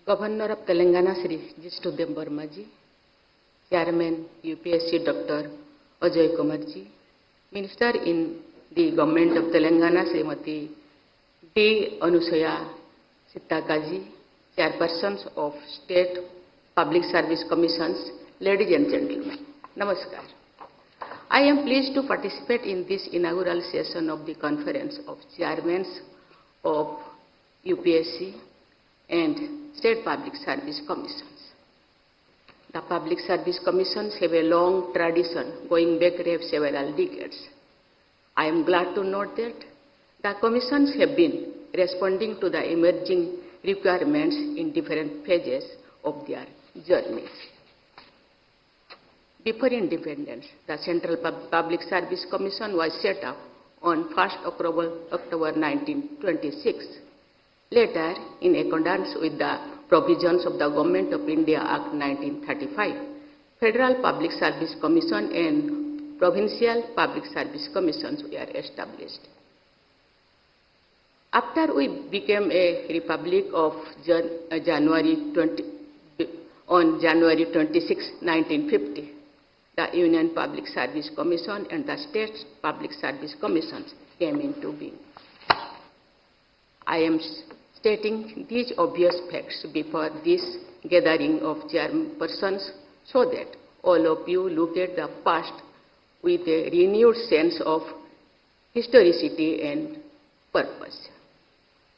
Governor of Telangana Sri Jishtudem Vermaji, Chairman UPSC Dr. Ajay Kumarji, Minister in the Government of Telangana Srimati D. Anusaya Sitakaji, Chairpersons of State Public Service Commissions, ladies and gentlemen, Namaskar. I am pleased to participate in this inaugural session of the Conference of Chairmen of UPSC and State Public Service Commissions. The Public Service Commissions have a long tradition going back several decades. I am glad to note that the commissions have been responding to the emerging requirements in different phases of their journeys. Before independence, the Central Public Service Commission was set up on 1st October 1926. Later, in accordance with the provisions of the Government of India Act 1935, Federal Public Service Commission and Provincial Public Service Commissions were established. After we became a republic on January 26, 1950, the Union Public Service Commission and the State Public Service Commissions came into being. I am stating these obvious facts before this gathering of chairpersons so that all of you look at the past with a renewed sense of historicity and purpose.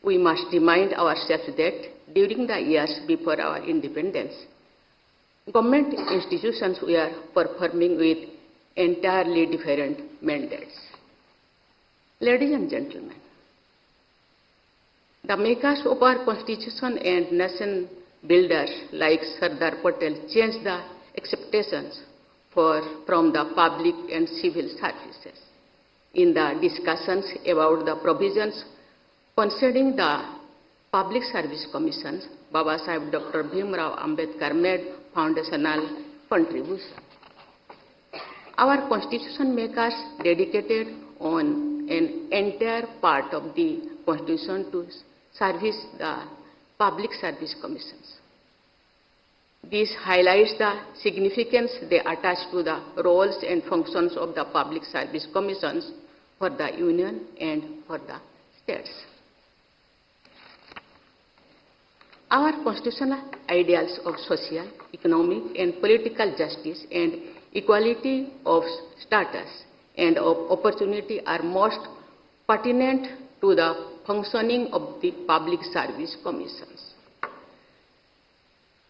We must remind ourselves that during the years before our independence, government institutions were performing with entirely different mandates. Ladies and gentlemen, the makers of our constitution and nation builders like Sardar Patel changed the expectations from the public and civil services. In the discussions about the provisions concerning the Public Service Commissions, Baba Sahib Dr. Bhimrao Ambedkar made foundational contribution. Our constitution makers dedicated on an entire part of the constitution to service the Public Service Commissions. This highlights the significance they attach to the roles and functions of the Public Service Commissions for the Union and for the states. Our constitutional ideals of social, economic, and political justice and equality of status and of opportunity are most pertinent to the functioning of the Public Service Commissions.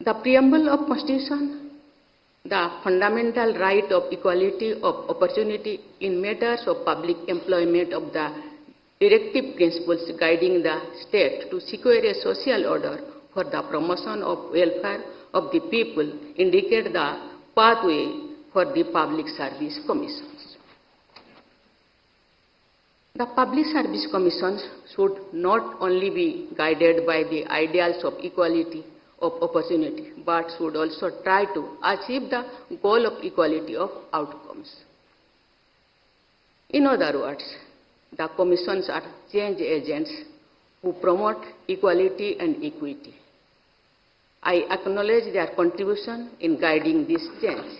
The preamble of Constitution, the fundamental right of equality of opportunity in matters of public employment of the directive principles guiding the state to secure a social order for the promotion of welfare of the people indicate the pathway for the Public Service Commissions. The Public Service Commissions should not only be guided by the ideals of equality of opportunity, but should also try to achieve the goal of equality of outcomes. In other words, the commissions are change agents who promote equality and equity. I acknowledge their contribution in guiding this change.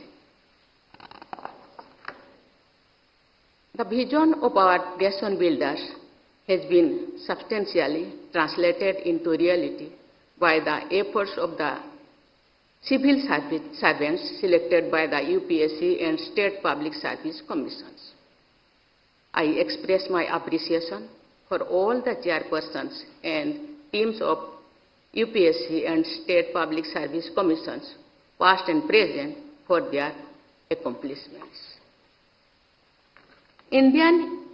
The vision of our nation builders has been substantially translated into reality by the efforts of the civil servants selected by the UPSC and State Public Service Commissions. I express my appreciation for all the chairpersons and teams of UPSC and State Public Service Commissions, past and present, for their accomplishments. Indian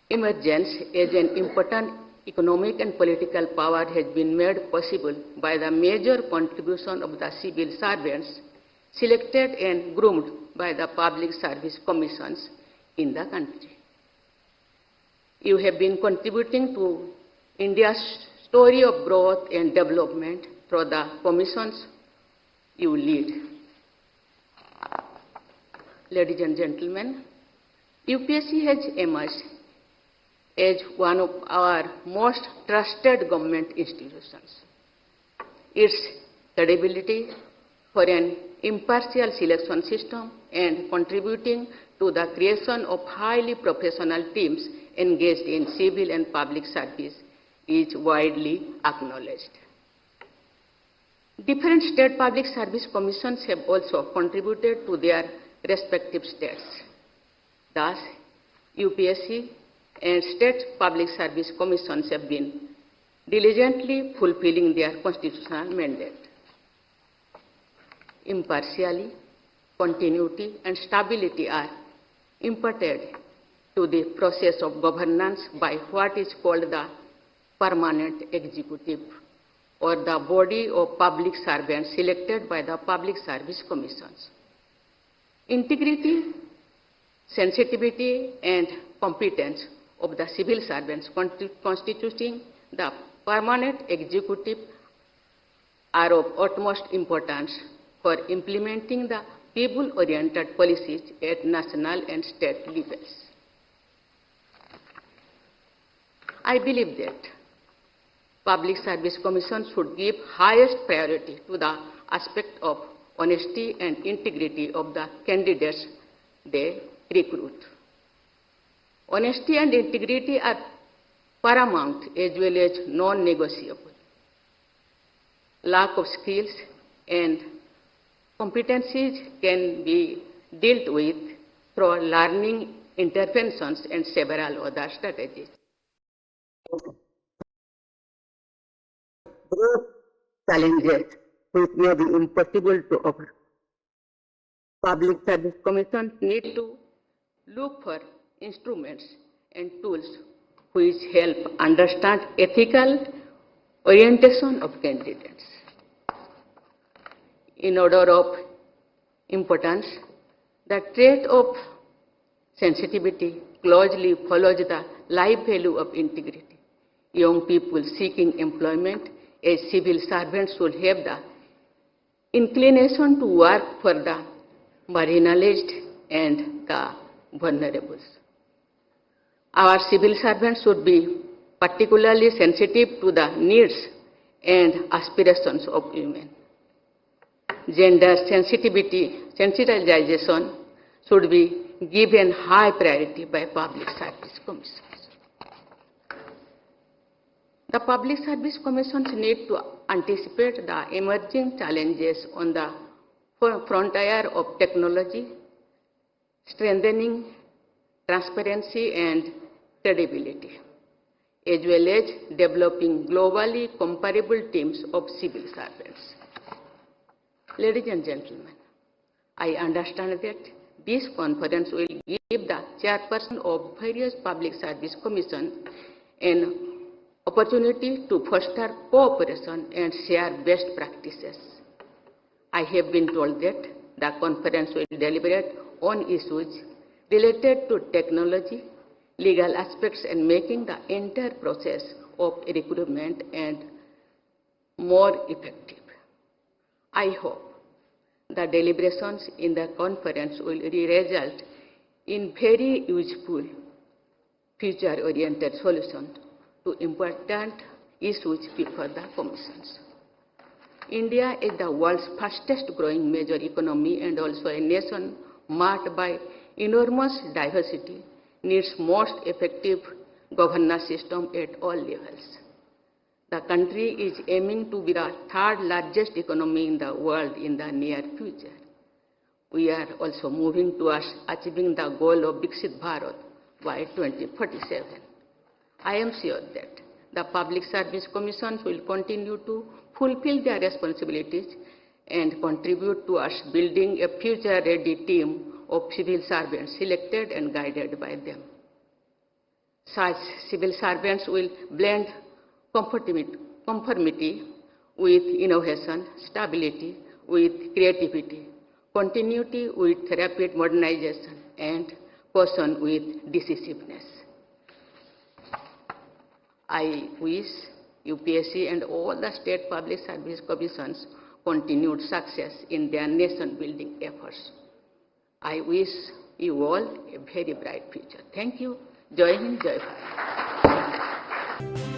emergence as an important economic and political power has been made possible by the major contribution of the civil servants selected and groomed by the Public Service Commissions in the country. You have been contributing to India's story of growth and development through the commissions you lead. Ladies and gentlemen, UPSC has emerged as one of our most trusted government institutions. its credibility for an impartial selection system and contributing to the creation of highly professional teams engaged in civil and public service is widely acknowledged. Different state public service commissions have also contributed to their respective states. Thus, UPSC and state public service commissions have been diligently fulfilling their constitutional mandate. Impartiality, continuity, and stability are imparted to the process of governance by what is called the permanent executive, or the body of public servants selected by the public service commissions. Integrity, sensitivity, and competence of the civil servants constituting the permanent executive are of utmost importance for implementing the people-oriented policies at national and state levels. I believe that Public Service Commission should give highest priority to the aspect of honesty and integrity of the candidates they recruit. Honesty and integrity are paramount as well as non-negotiable. Lack of skills and competencies can be dealt with through learning interventions and several other strategies. Great challenges which may be impossible to overcome. Public Service Commissions need to look for instruments and tools which help understand ethical orientation of candidates. In order of importance, the trait of sensitivity closely follows the life value of integrity. Young people seeking employment as civil servants should have the inclination to work for the marginalized and the vulnerable. Our civil servants should be particularly sensitive to the needs and aspirations of women. Gender sensitization should be given high priority by Public Service Commissions. The Public Service Commissions need to anticipate the emerging challenges on the frontier of technology, strengthening transparency and credibility, as well as developing globally comparable teams of civil servants. Ladies and gentlemen, I understand that this conference will give the chairperson of various public service commissions an opportunity to foster cooperation and share best practices. I have been told that the conference will deliberate on issues related to technology, legal aspects, and making the entire process of recruitment and more effective. I hope the deliberations in the conference will result in very useful, future-oriented solutions to important issues before the commissions. India is the world's fastest growing major economy and also a nation marked by enormous diversity, needs most effective governance system at all levels. The country is aiming to be the third largest economy in the world in the near future. We are also moving towards achieving the goal of Viksit Bharat by 2047. I am sure that the Public Service Commissions will continue to fulfill their responsibilities and contribute towards building a future-ready team of civil servants selected and guided by them. Such civil servants will blend conformity with innovation, stability with creativity, continuity with rapid modernization, and caution with decisiveness. I wish UPSC and all the state public service commissions continued success in their nation-building efforts. I wish you all a very bright future. Thank you. Jai Hind, Jai Bharat.